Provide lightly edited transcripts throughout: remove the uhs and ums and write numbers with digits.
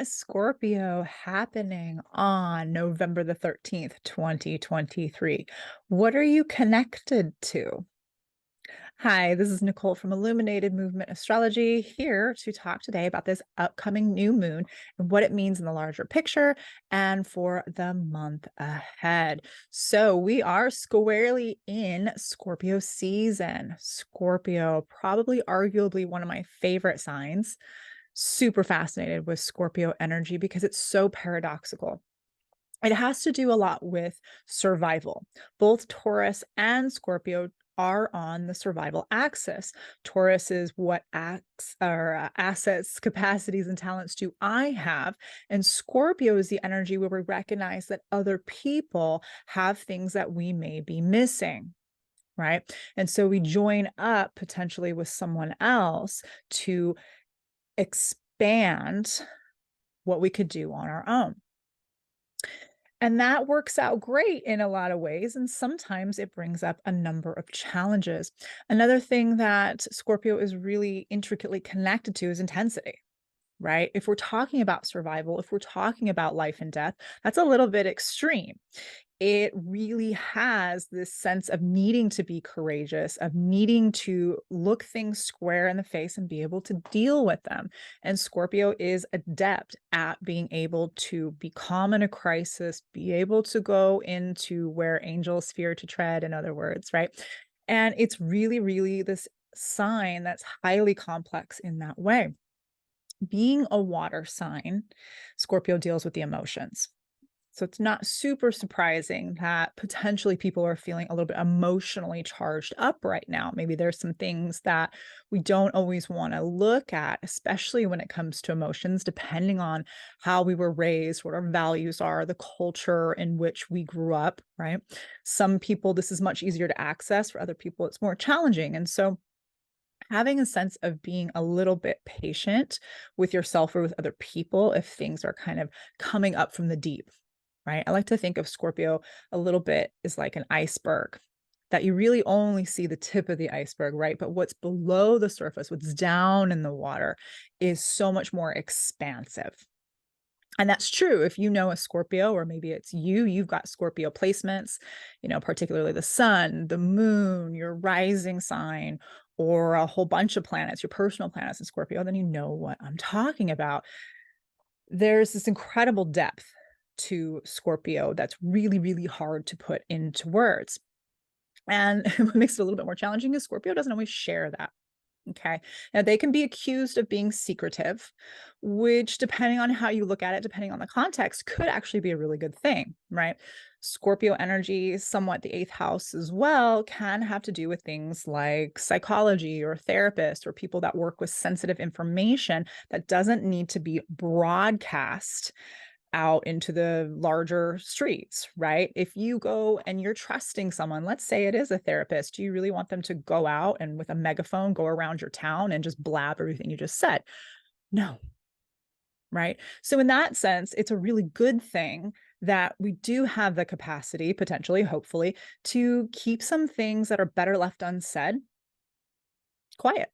Scorpio happening on November the 13th, 2023? What are you connected to? Hi, this is Nicole from Illuminated Movement Astrology here to talk today about this upcoming new moon and what it means in the larger picture and for the month ahead. So, we are squarely in Scorpio season. Scorpio, probably arguably one of my favorite signs. Super fascinated with Scorpio energy because it's so paradoxical. It has to do a lot with survival. Both Taurus and Scorpio are on the survival axis. Taurus is what acts or assets, capacities, and talents do I have, and Scorpio is the energy where we recognize that other people have things that we may be missing. Right. And so we join up potentially with someone else to expand what we could do on our own. And that works out great in a lot of ways. And sometimes it brings up a number of challenges. Another thing that Scorpio is really intricately connected to is intensity, right? If we're talking about survival, if we're talking about life and death, that's a little bit extreme. It really has this sense of needing to be courageous, of needing to look things square in the face and be able to deal with them. And Scorpio is adept at being able to be calm in a crisis, be able to go into where angels fear to tread, in other words, right? And it's really, really this sign that's highly complex in that way. Being a water sign, Scorpio deals with the emotions. So it's not super surprising that potentially people are feeling a little bit emotionally charged up right now. Maybe there's some things that we don't always want to look at, especially when it comes to emotions, depending on how we were raised, what our values are, the culture in which we grew up, right? Some people, this is much easier to access. For other people, it's more challenging. And so having a sense of being a little bit patient with yourself or with other people if things are kind of coming up from the deep, right? I like to think of Scorpio a little bit as like an iceberg that you really only see the tip of the iceberg, right? But what's below the surface, what's down in the water is so much more expansive. And that's true if you know a Scorpio, or maybe it's you've got Scorpio placements, particularly the sun, the moon, your rising sign, or a whole bunch of planets, your personal planets in Scorpio, then you know what I'm talking about. There's this incredible depth to Scorpio that's really, really hard to put into words. And what makes it a little bit more challenging is Scorpio doesn't always share that. Okay. Now they can be accused of being secretive, which, depending on how you look at it, depending on the context, could actually be a really good thing, right? Scorpio energy, somewhat the eighth house as well, can have to do with things like psychology or therapists or people that work with sensitive information that doesn't need to be broadcast out into the larger streets, right? If you go and you're trusting someone, let's say it is a therapist, do you really want them to go out and with a megaphone go around your town and just blab everything you just said? No, right? So in that sense, it's a really good thing that we do have the capacity, potentially, hopefully, to keep some things that are better left unsaid quiet.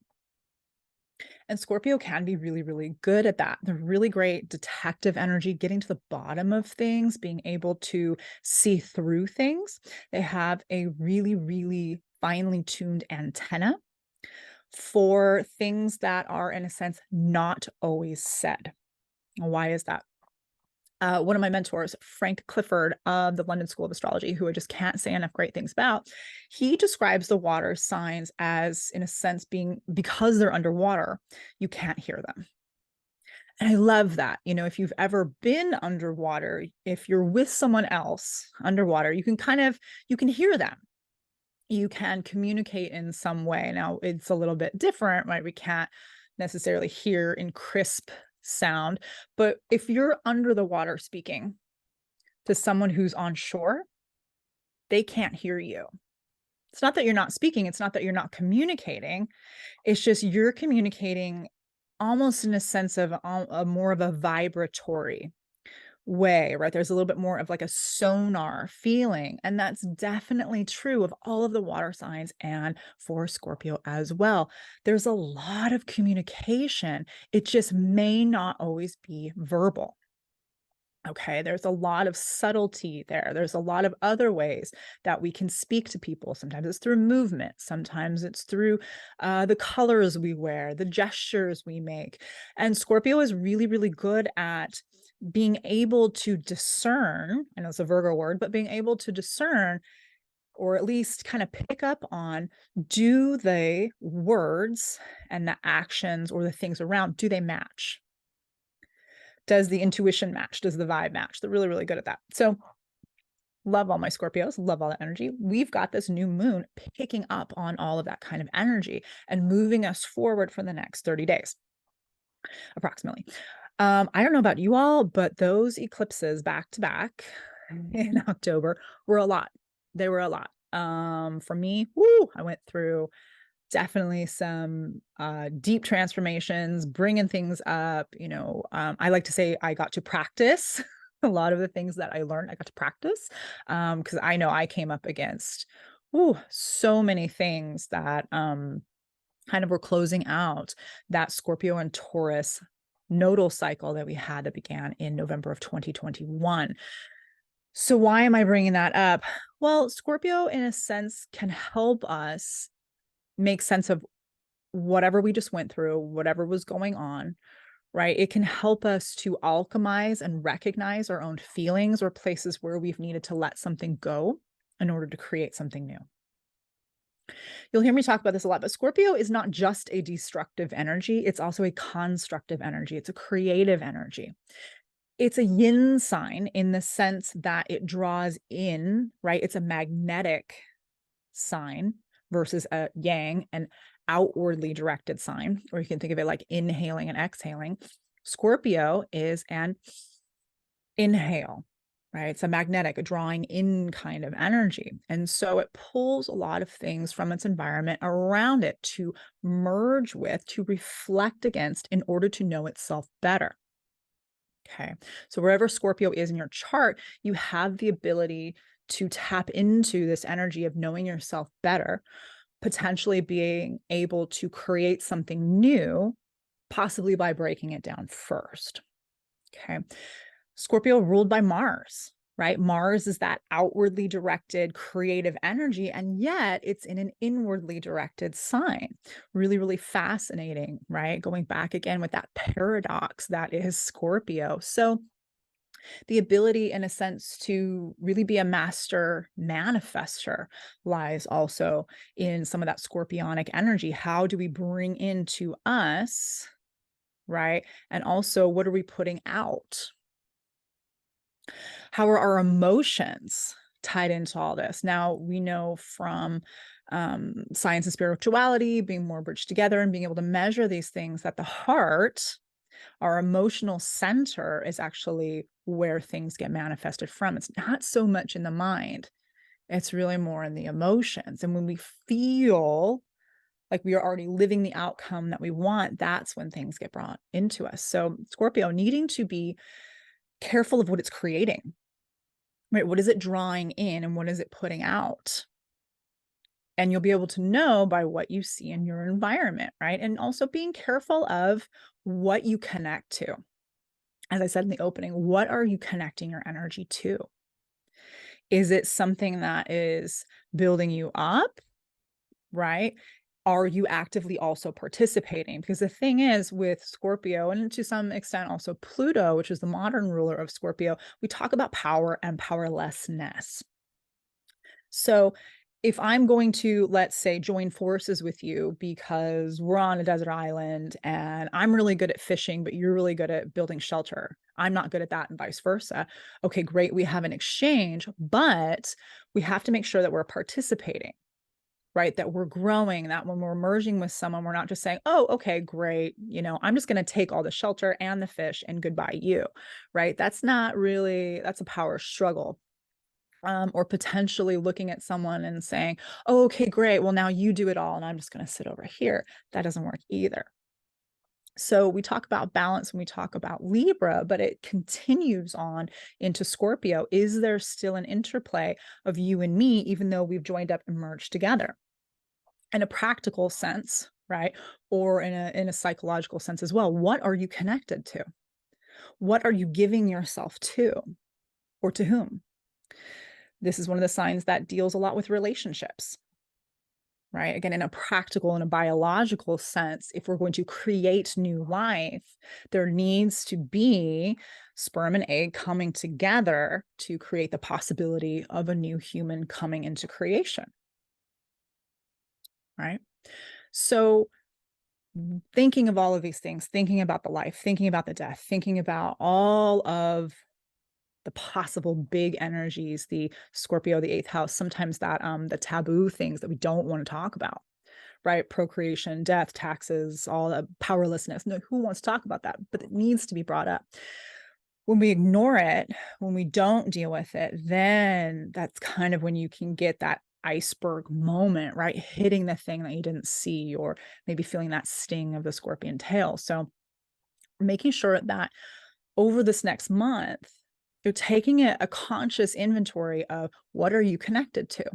And Scorpio can be really, really good at that. They're really great detective energy, getting to the bottom of things, being able to see through things. They have a really, really finely tuned antenna for things that are, in a sense, not always said. Why is that? One of my mentors, Frank Clifford of the London School of Astrology, who I just can't say enough great things about, he describes the water signs as, in a sense, being, because they're underwater, you can't hear them. And I love that. If you've ever been underwater, if you're with someone else underwater, you can hear them. You can communicate in some way. Now, it's a little bit different, right? We can't necessarily hear in crisp sound, but if you're under the water speaking to someone who's on shore, they can't hear you. It's not that you're not speaking, it's not that you're not communicating. It's just you're communicating almost in a sense of a more of a vibratory way, right? There's a little bit more of like a sonar feeling. And that's definitely true of all of the water signs and for Scorpio as well. There's a lot of communication. It just may not always be verbal. Okay, there's a lot of subtlety there. There's a lot of other ways that we can speak to people. Sometimes it's through movement, sometimes it's through the colors we wear, the gestures we make. And Scorpio is really, really good at being able to discern. I know it's a Virgo word, but being able to discern or at least kind of pick up on, do the words and the actions or the things around, do they match? Does the intuition match? Does the vibe match? They're really, really good at that. So love all my Scorpios, love all that energy. We've got this new moon picking up on all of that kind of energy and moving us forward for the next 30 days, approximately. I don't know about you all, but those eclipses back to back in October were a lot. They were a lot. For me, woo, I went through definitely some deep transformations, bringing things up. I like to say I got to practice a lot of the things that I learned. I got to practice because I know I came up against so many things that kind of were closing out that Scorpio and Taurus nodal cycle that we had that began in November of 2021. So why am I bringing that up? Well, Scorpio, in a sense, can help us make sense of whatever we just went through, whatever was going on, right? It can help us to alchemize and recognize our own feelings or places where we've needed to let something go in order to create something new. You'll hear me talk about this a lot, but Scorpio is not just a destructive energy. It's also a constructive energy. It's a creative energy. It's a yin sign in the sense that it draws in, right? It's a magnetic sign versus a yang, an outwardly directed sign, or you can think of it like inhaling and exhaling. Scorpio is an inhale, right? It's a magnetic, a drawing in kind of energy. And so it pulls a lot of things from its environment around it to merge with, to reflect against in order to know itself better. Okay. So wherever Scorpio is in your chart, you have the ability to tap into this energy of knowing yourself better, potentially being able to create something new, possibly by breaking it down first. Okay. Scorpio ruled by Mars, right? Mars is that outwardly directed creative energy, and yet it's in an inwardly directed sign. Really, really fascinating, right? Going back again with that paradox that is Scorpio. So the ability, in a sense, to really be a master manifester lies also in some of that scorpionic energy. How do we bring into us, right? And also, what are we putting out? How are our emotions tied into all this? Now, we know from science and spirituality, being more bridged together and being able to measure these things, that the heart, our emotional center, is actually where things get manifested from. It's not so much in the mind, it's really more in the emotions. And when we feel like we are already living the outcome that we want, that's when things get brought into us. So, Scorpio needing to be careful of what it's creating, right? What is it drawing in and what is it putting out? And you'll be able to know by what you see in your environment, right? And also being careful of what you connect to. As I said in the opening, what are you connecting your energy to? Is it something that is building you up, right? Are you actively also participating? Because the thing is with Scorpio, and to some extent also Pluto, which is the modern ruler of Scorpio, we talk about power and powerlessness. So if I'm going to, let's say, join forces with you because we're on a desert island and I'm really good at fishing, but you're really good at building shelter. I'm not good at that and vice versa. Okay, great. We have an exchange, but we have to make sure that we're participating, right? That we're growing, that when we're merging with someone, we're not just saying, oh, okay, great. I'm just going to take all the shelter and the fish and goodbye you, right? That's not really, that's a power struggle. Or potentially looking at someone and saying, oh, okay, great. Well, now you do it all and I'm just going to sit over here. That doesn't work either. So we talk about balance when we talk about Libra, but it continues on into Scorpio. Is there still an interplay of you and me, even though we've joined up and merged together? In a practical sense, right? Or in a psychological sense as well. What are you connected to? What are you giving yourself to, or to whom? This is one of the signs that deals a lot with relationships, right? Again, in a practical and a biological sense, if we're going to create new life, there needs to be sperm and egg coming together to create the possibility of a new human coming into creation, right? So, thinking of all of these things, thinking about the life, thinking about the death, thinking about all of the possible big energies, the Scorpio, the eighth house, sometimes that the taboo things that we don't want to talk about, right? Procreation, death, taxes, all the powerlessness. No, who wants to talk about that? But it needs to be brought up. When we ignore it, when we don't deal with it, then that's kind of when you can get that iceberg moment, right? Hitting the thing that you didn't see, or maybe feeling that sting of the scorpion tail. So making sure that over this next month, you're taking a conscious inventory of what are you connected to?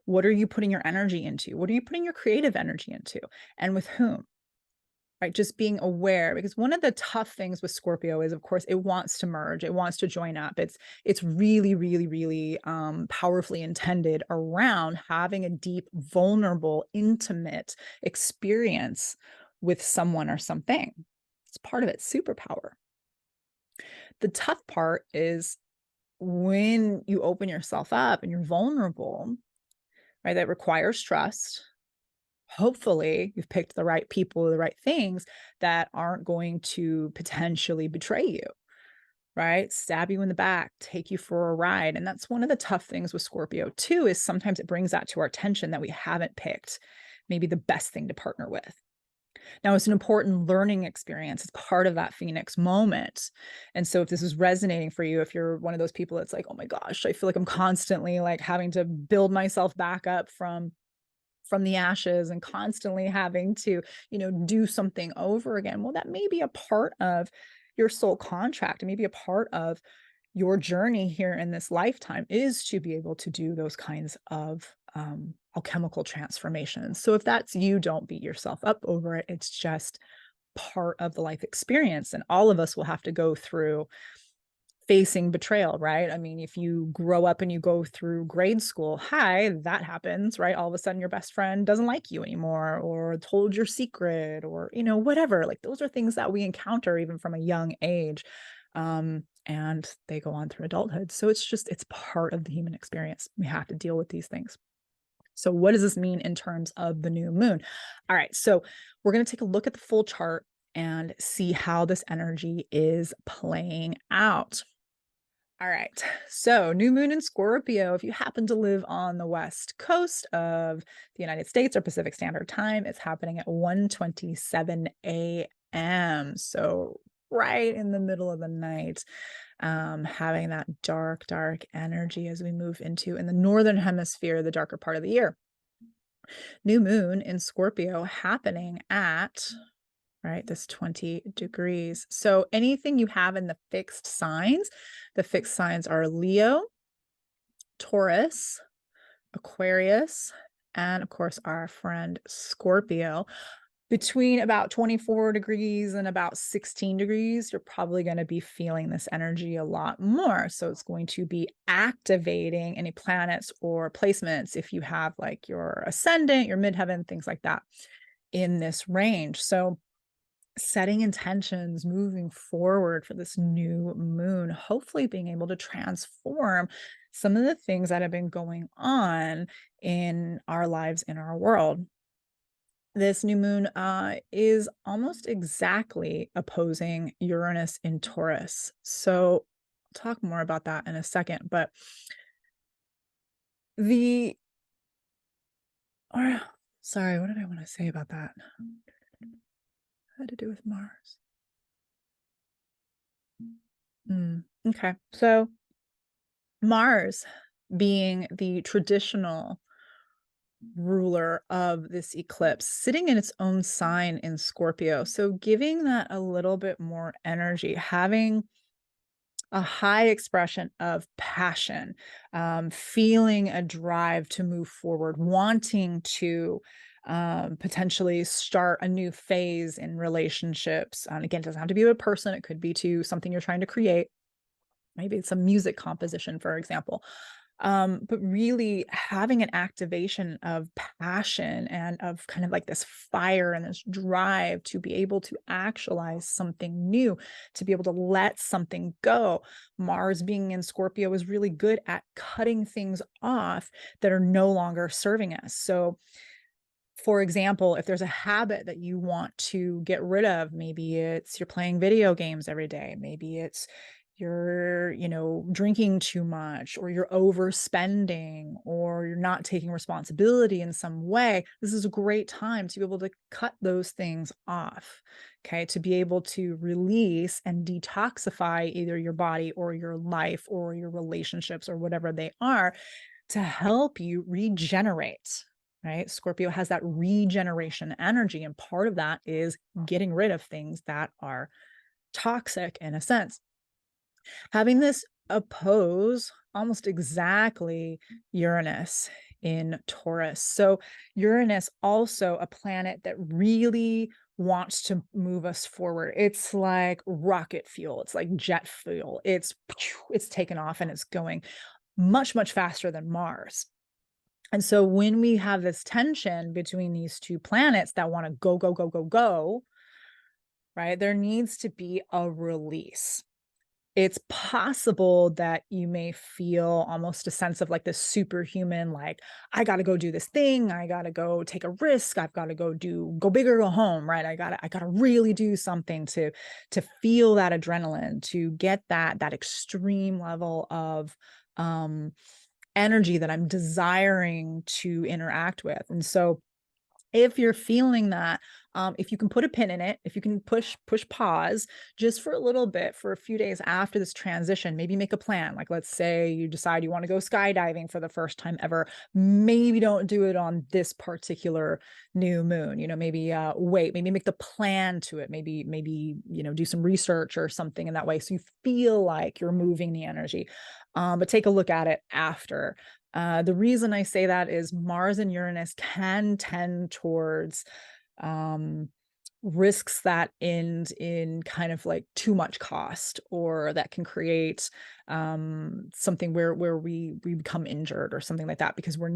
What are you putting your energy into? What are you putting your creative energy into? And with whom? Right? Just being aware, because one of the tough things with Scorpio is, of course, it wants to merge, it wants to join up. It's really, really, really powerfully intended around having a deep, vulnerable, intimate experience with someone or something. It's part of its superpower. The tough part is when you open yourself up and you're vulnerable, right? That requires trust. Hopefully, you've picked the right people, the right things that aren't going to potentially betray you, right? Stab you in the back, take you for a ride. And that's one of the tough things with Scorpio, too, is sometimes it brings that to our attention that we haven't picked maybe the best thing to partner with. Now, it's an important learning experience. It's part of that Phoenix moment. And so if this is resonating for you, if you're one of those people that's like, oh my gosh, I feel like I'm constantly like having to build myself back up from the ashes and constantly having to, do something over again. Well, that may be a part of your soul contract. It may be a part of your journey here in this lifetime, is to be able to do those kinds of alchemical transformations. So if that's you, don't beat yourself up over it. It's just part of the life experience. And all of us will have to go through facing betrayal, right? I mean, if you grow up and you go through grade school, hi, that happens, right? All of a sudden your best friend doesn't like you anymore, or told your secret, or, whatever. Like those are things that we encounter even from a young age. And they go on through adulthood. So it's part of the human experience. We have to deal with these things. So what does this mean in terms of the new moon? All right, so we're going to take a look at the full chart and see how this energy is playing out. All right. So, new moon in Scorpio, if you happen to live on the west coast of the United States or Pacific Standard Time, it's happening at 1:27 a.m. So, right in the middle of the night, having that dark energy as we move into in the northern hemisphere, the darker part of the year. New moon in Scorpio happening at right? This 20 degrees. So anything you have in the fixed signs are Leo, Taurus, Aquarius, and of course, our friend Scorpio. Between about 24 degrees and about 16 degrees, you're probably going to be feeling this energy a lot more. So it's going to be activating any planets or placements if you have like your ascendant, your midheaven, things like that in this range. So setting intentions moving forward for this new moon, hopefully being able to transform some of the things that have been going on in our lives, in our world. This new moon is almost exactly opposing Uranus in Taurus. So I'll talk more about that in a second, but the, or, sorry, what did I want to say about that? Had to do with Mars. Okay, so Mars being the traditional ruler of this eclipse, sitting in its own sign in Scorpio. So giving that a little bit more energy, having a high expression of passion, feeling a drive to move forward, wanting to potentially start a new phase in relationships. And again, it doesn't have to be with a person, it could be to something you're trying to create. Maybe it's a music composition, for example. But really having an activation of passion and of kind of like this fire and this drive to be able to actualize something new, to be able to let something go. Mars being in Scorpio is really good at cutting things off that are no longer serving us. So for example, if there's a habit that you want to get rid of, maybe it's you're playing video games every day, maybe it's you're, drinking too much, or you're overspending, or you're not taking responsibility in some way. This is a great time to be able to cut those things off. Okay. To be able to release and detoxify either your body or your life or your relationships or whatever they are to help you regenerate. Right? Scorpio has that regeneration energy. And part of that is getting rid of things that are toxic in a sense. Having this oppose almost exactly Uranus in Taurus. So Uranus also a planet that really wants to move us forward. It's like rocket fuel. It's like jet fuel. It's taken off and it's going much, much faster than Mars. And so when we have this tension between these two planets that want to go, go, go, go, go, right, there needs to be a release. It's possible that you may feel almost a sense of like this superhuman, like, I got to go do this thing. I got to go take a risk. I've got to go big or go home, right? I got to really do something to feel that adrenaline, to get that extreme level of, energy that I'm desiring to interact with. And so if you're feeling that, if you can put a pin in it, if you can push pause just for a little bit for a few days after this transition, maybe make a plan. Like, let's say you decide you want to go skydiving for the first time ever. Maybe don't do it on this particular new moon. Maybe wait, maybe make the plan to it. Maybe do some research or something in that way so you feel like you're moving the energy. But take a look at it after. The reason I say that is Mars and Uranus can tend towards risks that end in kind of like too much cost, or that can create something where we become injured or something like that, because we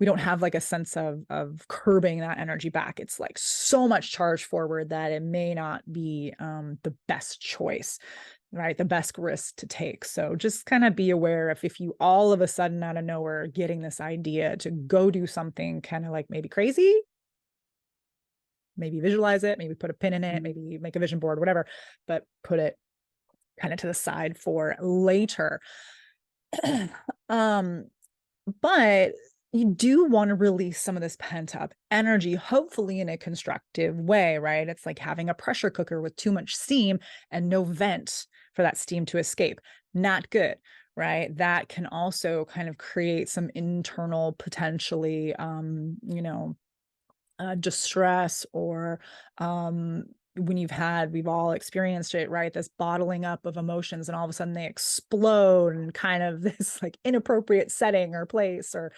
don't have like a sense of curbing that energy back. It's like so much charge forward that it may not be the best choice, right? The best risk to take. So just kind of be aware if you all of a sudden out of nowhere are getting this idea to go do something kind of like maybe crazy, maybe visualize it, maybe put a pin in it, maybe make a vision board, whatever, but put it kind of to the side for later. But you do want to release some of this pent up energy, hopefully in a constructive way, right? It's like having a pressure cooker with too much steam and no vent for that steam to escape. Not good, right? That can also kind of create some internal, potentially, distress, or when we've all experienced it, right? This bottling up of emotions, and all of a sudden they explode in kind of this like inappropriate setting or place, or,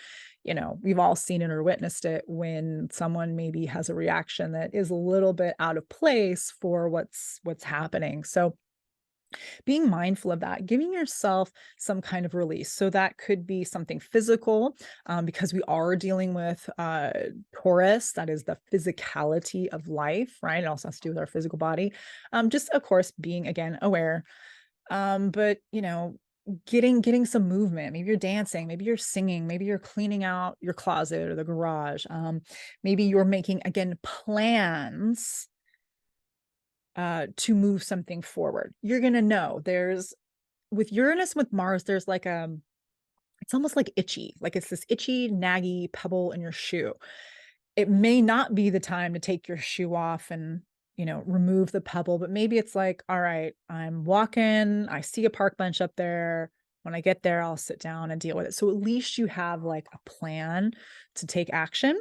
we've all seen it or witnessed it when someone maybe has a reaction that is a little bit out of place for what's happening. So being mindful of that, giving yourself some kind of release. So that could be something physical, because we are dealing with Taurus, that is the physicality of life, right? It also has to do with our physical body. Just, of course, being, again, aware. But, getting some movement. Maybe you're dancing, maybe you're singing, maybe you're cleaning out your closet or the garage. Maybe you're making, again, plans to move something forward. You're going to know with Uranus, with Mars, there's like it's almost like itchy, like it's this itchy, naggy pebble in your shoe. It may not be the time to take your shoe off and, remove the pebble, but maybe it's like, all right, I'm walking, I see a park bench up there. When I get there, I'll sit down and deal with it. So at least you have like a plan to take action.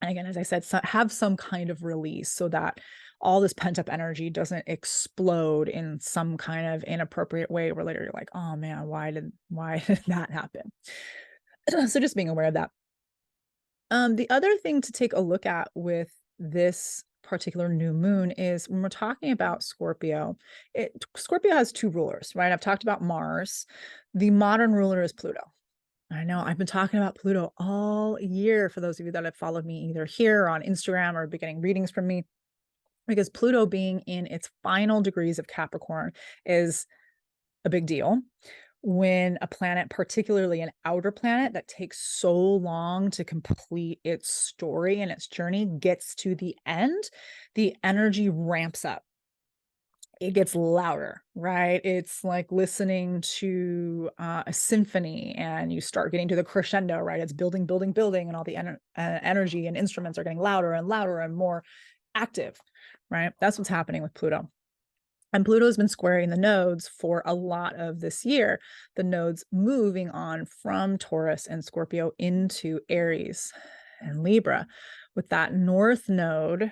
And again, as I said, have some kind of release so that all this pent up energy doesn't explode in some kind of inappropriate way where later you're like, oh man, why did that happen? So just being aware of that. The other thing to take a look at with this particular new moon is when we're talking about Scorpio, Scorpio has two rulers, right? I've talked about Mars. The modern ruler is Pluto. I know I've been talking about Pluto all year for those of you that have followed me either here or on Instagram or been getting readings from me, because Pluto being in its final degrees of Capricorn is a big deal. When a planet, particularly an outer planet that takes so long to complete its story and its journey, gets to the end, the energy ramps up. It gets louder, right? It's like listening to a symphony and you start getting to the crescendo, right? It's building, building, building, and all the energy and instruments are getting louder and louder and more active, right? That's what's happening with Pluto. And Pluto has been squaring the nodes for a lot of this year, the nodes moving on from Taurus and Scorpio into Aries and Libra. With that north node,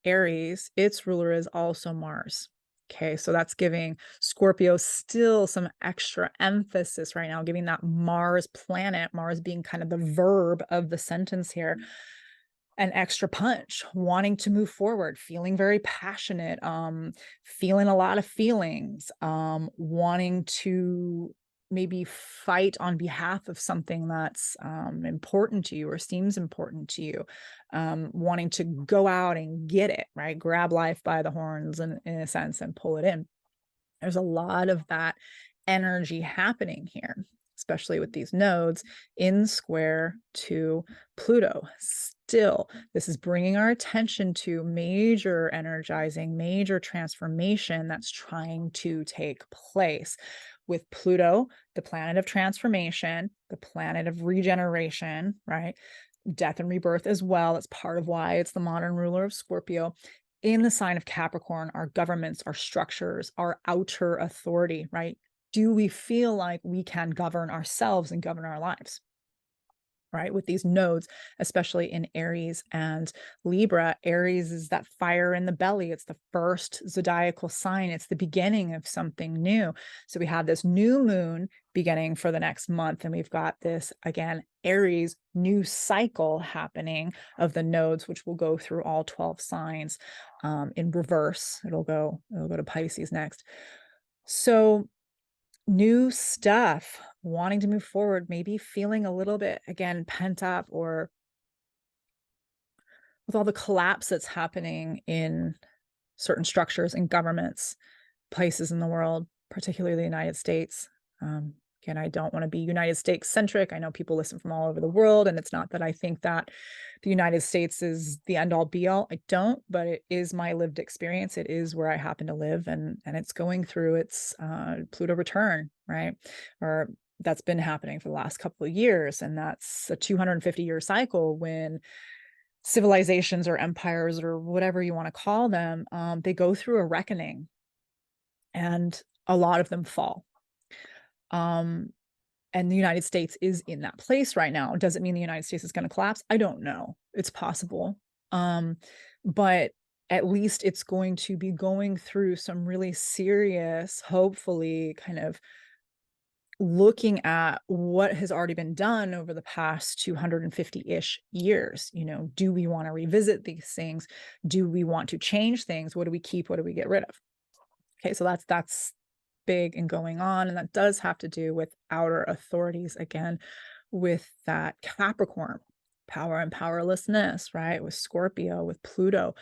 Aries, its ruler is also Mars. Okay, so that's giving Scorpio still some extra emphasis right now, giving that Mars planet, Mars being kind of the verb of the sentence here, an extra punch, wanting to move forward, feeling very passionate, feeling a lot of feelings, wanting to maybe fight on behalf of something that's important to you or seems important to you, wanting to go out and get it, right? Grab life by the horns in a sense and pull it in. There's a lot of that energy happening here, especially with these nodes in square to Pluto. Still, this is bringing our attention to major energizing, major transformation that's trying to take place. With Pluto, the planet of transformation, the planet of regeneration, right? Death and rebirth as well. It's part of why it's the modern ruler of Scorpio. In the sign of Capricorn, our governments, our structures, our outer authority, right? Do we feel like we can govern ourselves and govern our lives? Right? With these nodes, especially in Aries and Libra. Aries is that fire in the belly. It's the first zodiacal sign. It's the beginning of something new. So we have this new moon beginning for the next month. And we've got this, again, Aries new cycle happening of the nodes, which will go through all 12 signs in reverse. It'll go to Pisces next. So new stuff, wanting to move forward, maybe feeling a little bit, again, pent up, or with all the collapse that's happening in certain structures and governments, places in the world, particularly the United States. Again, I don't want to be United States centric. I know people listen from all over the world, and it's not that I think that the United States is the end all be all. I don't, but it is my lived experience. It is where I happen to live, and it's going through its Pluto return, right? Or that's been happening for the last couple of years, and that's a 250-year cycle when civilizations or empires or whatever you want to call them, they go through a reckoning, and a lot of them fall. And the United States is in that place right now. Does it mean the United States is going to collapse? I don't know. It's possible. But at least it's going to be going through some really serious, hopefully, kind of looking at what has already been done over the past 250-ish years. Do we want to revisit these things? Do we want to change things? What do we keep? What do we get rid of? Okay, so that's big and going on, and that does have to do with outer authorities, again, with that Capricorn power and powerlessness, right? With Scorpio, with Pluto.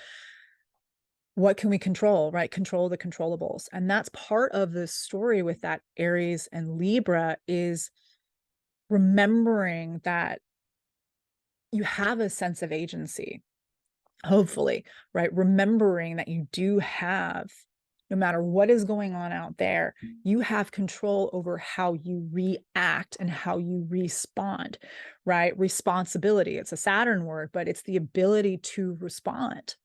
What can we control, right? Control the controllables. And that's part of the story with that Aries and Libra, is remembering that you have a sense of agency, hopefully, right? Remembering that you do have, no matter what is going on out there, you have control over how you react and how you respond, right? Responsibility. It's a Saturn word, but it's the ability to respond,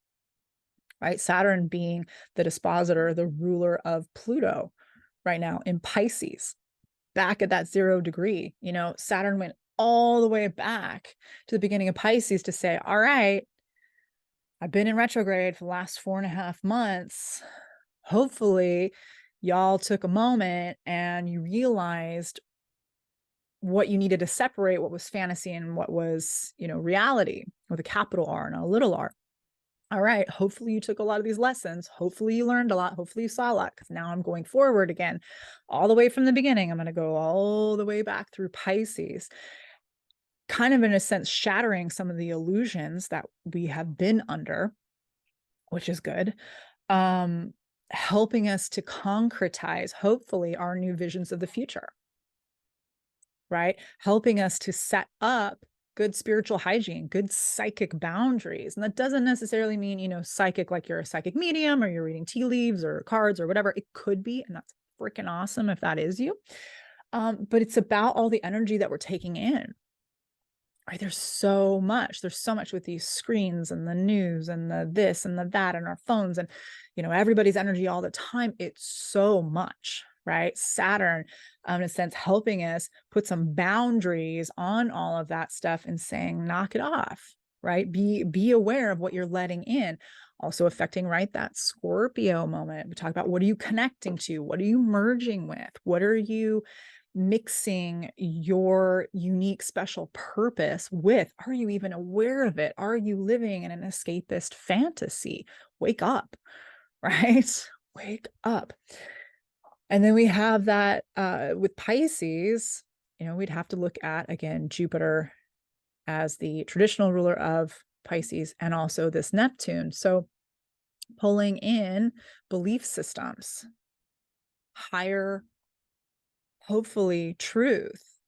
right? Saturn being the dispositor, the ruler of Pluto right now in Pisces. back at that 0 degree. Saturn went all the way back to the beginning of Pisces to say, all right, I've been in retrograde for the last 4.5 months. Hopefully y'all took a moment and you realized what you needed to separate what was fantasy and what was, reality, with a capital R and a little r. All right, hopefully you took a lot of these lessons. Hopefully you learned a lot. Hopefully you saw a lot, because now I'm going forward again, all the way from the beginning. I'm going to go all the way back through Pisces, kind of in a sense shattering some of the illusions that we have been under, which is good. Helping us to concretize, hopefully, our new visions of the future, right? Helping us to set up good spiritual hygiene, good psychic boundaries. And that doesn't necessarily mean, psychic like you're a psychic medium or you're reading tea leaves or cards or whatever. It could be, and that's freaking awesome if that is you. But it's about all the energy that we're taking in. Right? There's so much with these screens and the news and the this and the that and our phones and, everybody's energy all the time. It's so much, right? Saturn, in a sense, helping us put some boundaries on all of that stuff and saying, knock it off, right? Be aware of what you're letting in. Also affecting, right, that Scorpio moment. We talk about, what are you connecting to? What are you merging with? What are you mixing your unique special purpose with? Are you even aware of it? Are you living in an escapist fantasy? Wake up, right? Wake up. And then we have that with Pisces, we'd have to look at, again, Jupiter as the traditional ruler of Pisces, and also this Neptune. So pulling in belief systems, higher, hopefully, truth,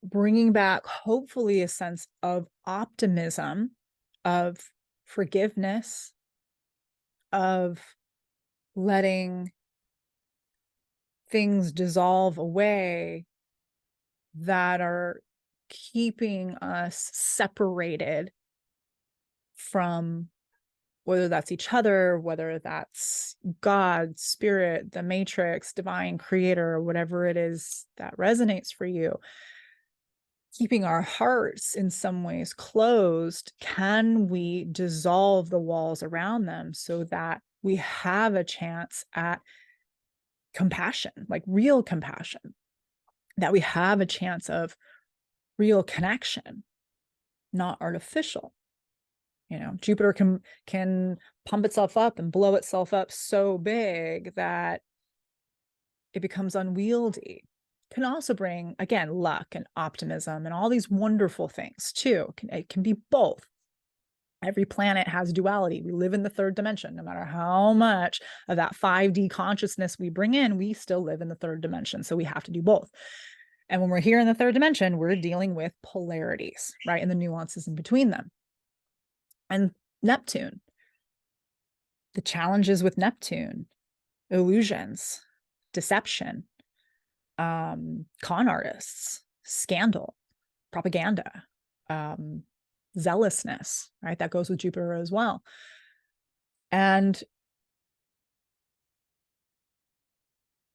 bringing back, hopefully, a sense of optimism, of forgiveness, of letting things dissolve away that are keeping us separated from, whether that's each other, whether that's God, spirit, the matrix, divine creator, whatever it is that resonates for you. Keeping our hearts in some ways closed, can we dissolve the walls around them so that we have a chance at compassion, like real compassion, that we have a chance of real connection, not artificial? Jupiter can pump itself up and blow itself up so big that it becomes unwieldy. Can also bring, again, luck and optimism and all these wonderful things too. It can be both. Every planet has duality. We live in the third dimension. No matter how much of that 5D consciousness we bring in, we still live in the third dimension. So we have to do both. And when we're here in the third dimension, we're dealing with polarities, right? And the nuances in between them. And Neptune, the challenges with Neptune, illusions, deception, con artists, scandal, propaganda, zealousness, right? That goes with Jupiter as well. And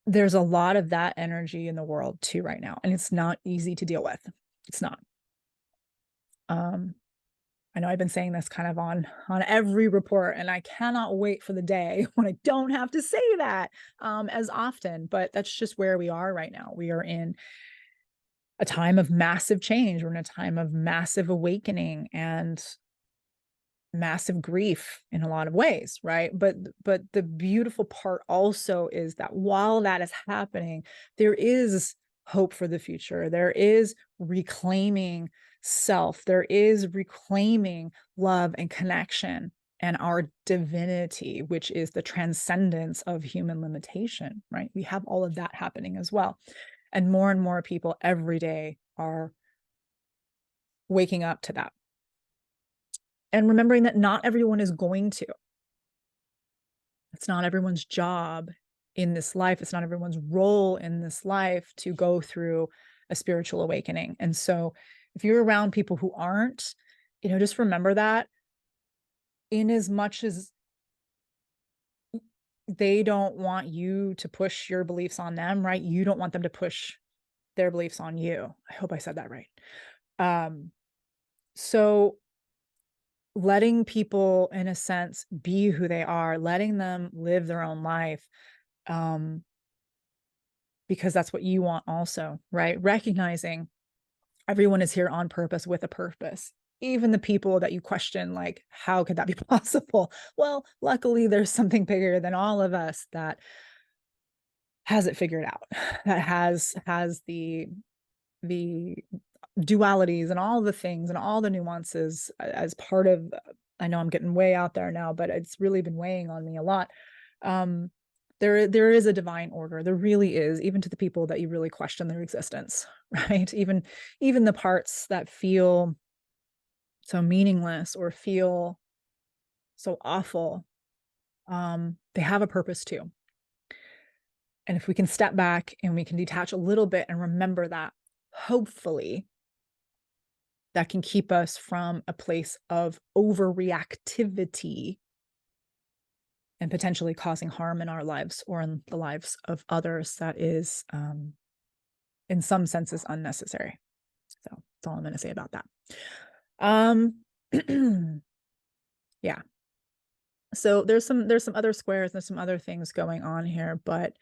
there's a lot of that energy in the world too right now, and it's not easy to deal with. It's not. I know I've been saying this kind of on every report, and I cannot wait for the day when I don't have to say that as often, but that's just where we are right now. We are in a time of massive change. We're in a time of massive awakening and massive grief in a lot of ways, right? But the beautiful part also is that while that is happening, there is hope for the future. There is reclaiming self. There is reclaiming love and connection and our divinity, which is the transcendence of human limitation, right? We have all of that happening as well. And more people every day are waking up to that. And remembering that not everyone is going to. It's not everyone's job in this life. It's not everyone's role in this life to go through a spiritual awakening. And so if you're around people who aren't, just remember that, in as much as they don't want you to push your beliefs on them, right? You don't want them to push their beliefs on you. I hope I said that right. Um, so letting people, in a sense, be who they are, letting them live their own life, um, because that's what you want also, right? Recognizing everyone is here on purpose with a purpose. Even the people that you question, like, how could that be possible? Well, luckily, there's something bigger than all of us that has it figured out, that has the dualities and all the things and all the nuances as part of. I know I'm getting way out there now, but it's really been weighing on me a lot. Um, there is a divine order. There really is, even to the people that you really question their existence, right? Even the parts that feel so meaningless or feel so awful, they have a purpose too. And if we can step back and we can detach a little bit and remember that, hopefully that can keep us from a place of overreactivity and potentially causing harm in our lives or in the lives of others that is, in some senses, unnecessary. So that's all I'm going to say about that. Um, yeah. So there's some other squares, there's some other things going on here, but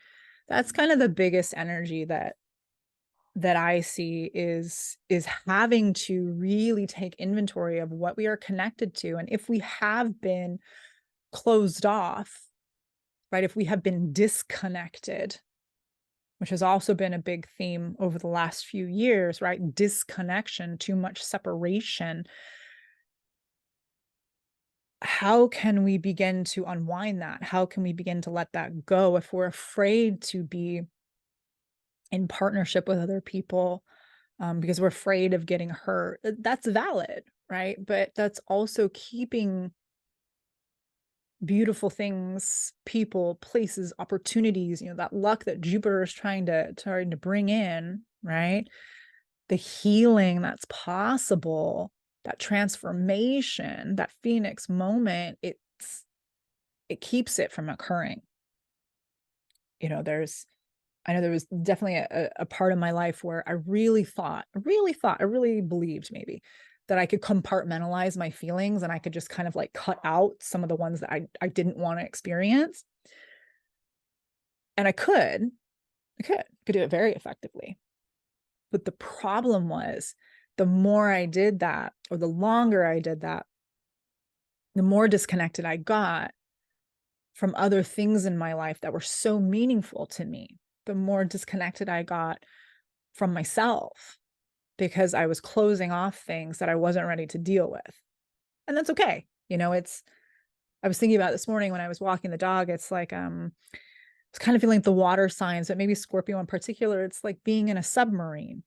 that's kind of the biggest energy that I see is having to really take inventory of what we are connected to. And if we have been closed off, right? If we have been disconnected, which has also been a big theme over the last few years, right? Disconnection, too much separation. How can we begin to unwind that? How can we begin to let that go if we're afraid to be in partnership with other people, because we're afraid of getting hurt? That's valid, right? But that's also keeping beautiful things, people, places, opportunities, that luck that Jupiter is trying to bring in, right? The healing that's possible, that transformation, that phoenix moment, it keeps it from occurring. I know there was definitely a part of my life where I really believed maybe that I could compartmentalize my feelings and I could just kind of like cut out some of the ones that I didn't want to experience. And I could do it very effectively. But the problem was the more I did that, or the longer I did that, the more disconnected I got from other things in my life that were so meaningful to me, the more disconnected I got from myself because I was closing off things that I wasn't ready to deal with. And that's okay. I was thinking about this morning when I was walking the dog, it's like, it's kind of feeling like the water signs, but maybe Scorpio in particular, it's like being in a submarine.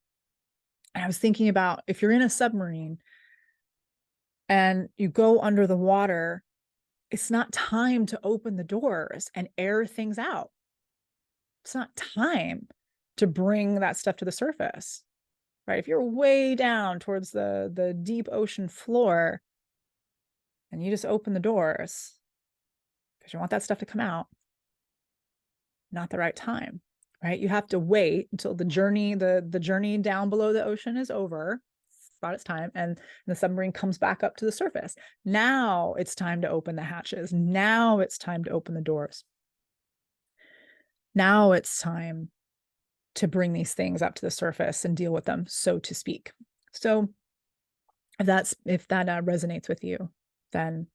And I was thinking about if you're in a submarine and you go under the water, it's not time to open the doors and air things out. It's not time to bring that stuff to the surface, right? If you're way down towards the deep ocean floor and you just open the doors because you want that stuff to come out, not the right time, right? You have to wait until the journey down below the ocean is over. It's about its time, and the submarine comes back up to the surface. Now it's time to open the hatches. Now it's time to open the doors. Now it's time to bring these things up to the surface and deal with them, so to speak. So if that resonates with you, then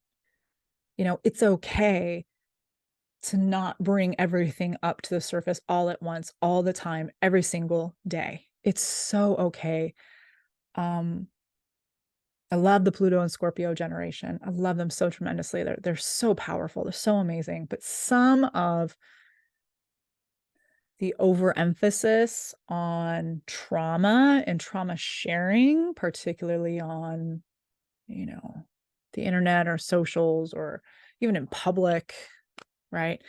it's okay to not bring everything up to the surface all at once, all the time, every single day. It's so okay. I love the Pluto and Scorpio generation. I love them so tremendously. They're so powerful. They're so amazing. But some of the overemphasis on trauma and trauma sharing, particularly on, the internet or socials or even in public, right?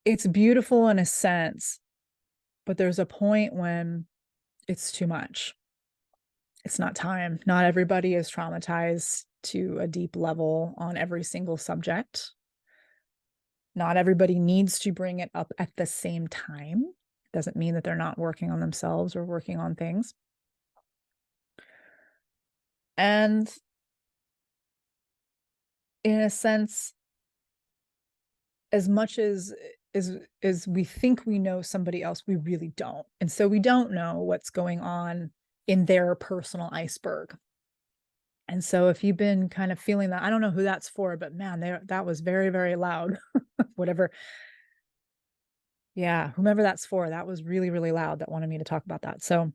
It's beautiful in a sense, but there's a point when it's too much. It's not time. Not everybody is traumatized to a deep level on every single subject. Not everybody needs to bring it up at the same time. Doesn't mean that they're not working on themselves or working on things. And in a sense, as much as we think we know somebody else, we really don't. And so we don't know what's going on in their personal iceberg. And so if you've been kind of feeling that, I don't know who that's for, but man, that was very, very loud. Whatever. Yeah, whomever that's for, that was really, really loud that wanted me to talk about that. So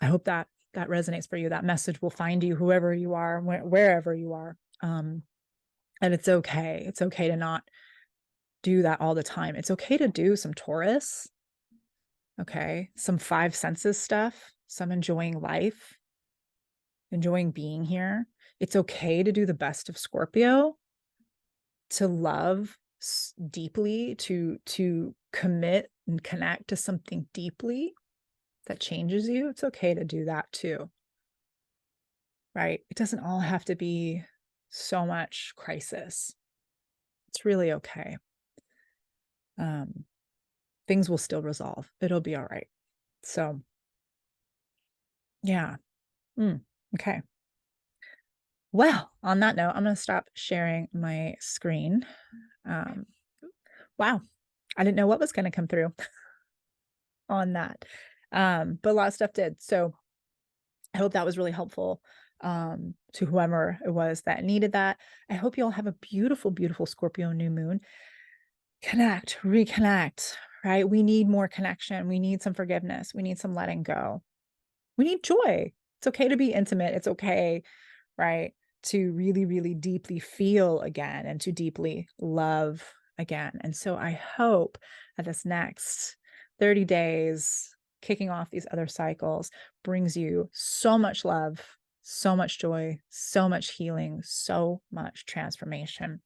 I hope that that resonates for you. That message will find you, whoever you are, wherever you are. And it's okay. It's okay to not do that all the time. It's okay to do some Taurus, okay, some five senses stuff, some enjoying life, enjoying being here. It's okay to do the best of Scorpio, to love deeply, to commit and connect to something deeply that changes you. It's okay to do that too. Right? It doesn't all have to be so much crisis. It's really okay. Things will still resolve. It'll be all right. So, yeah. Okay. Well, on that note, I'm going to stop sharing my screen. Wow. I didn't know what was going to come through on that. But a lot of stuff did. So I hope that was really helpful to whoever it was that needed that. I hope you all have a beautiful, beautiful Scorpio new moon. Connect, reconnect, right? We need more connection. We need some forgiveness. We need some letting go. We need joy. It's okay to be intimate. It's okay, right? To really, really deeply feel again and to deeply love again. And so I hope that this next 30 days, kicking off these other cycles, brings you so much love, so much joy, so much healing, so much transformation.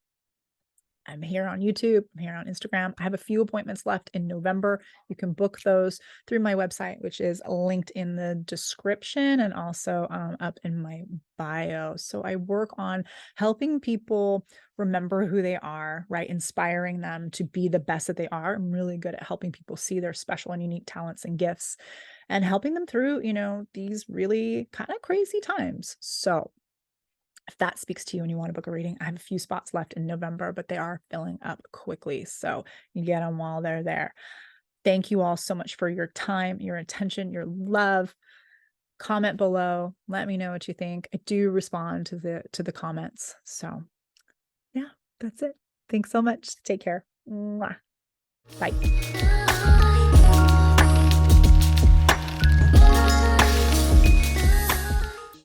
I'm here on YouTube. I'm here on Instagram. I have a few appointments left in November. You can book those through my website, which is linked in the description and also up in my bio. So I work on helping people remember who they are, right? Inspiring them to be the best that they are. I'm really good at helping people see their special and unique talents and gifts and helping them through, these really kind of crazy times. So if that speaks to you and you want to book a reading, I have a few spots left in November, but they are filling up quickly. So you get them while they're there. Thank you all so much for your time, your attention, your love. Comment below. Let me know what you think. I do respond to the comments. So yeah, that's it. Thanks so much. Take care. Mwah. Bye.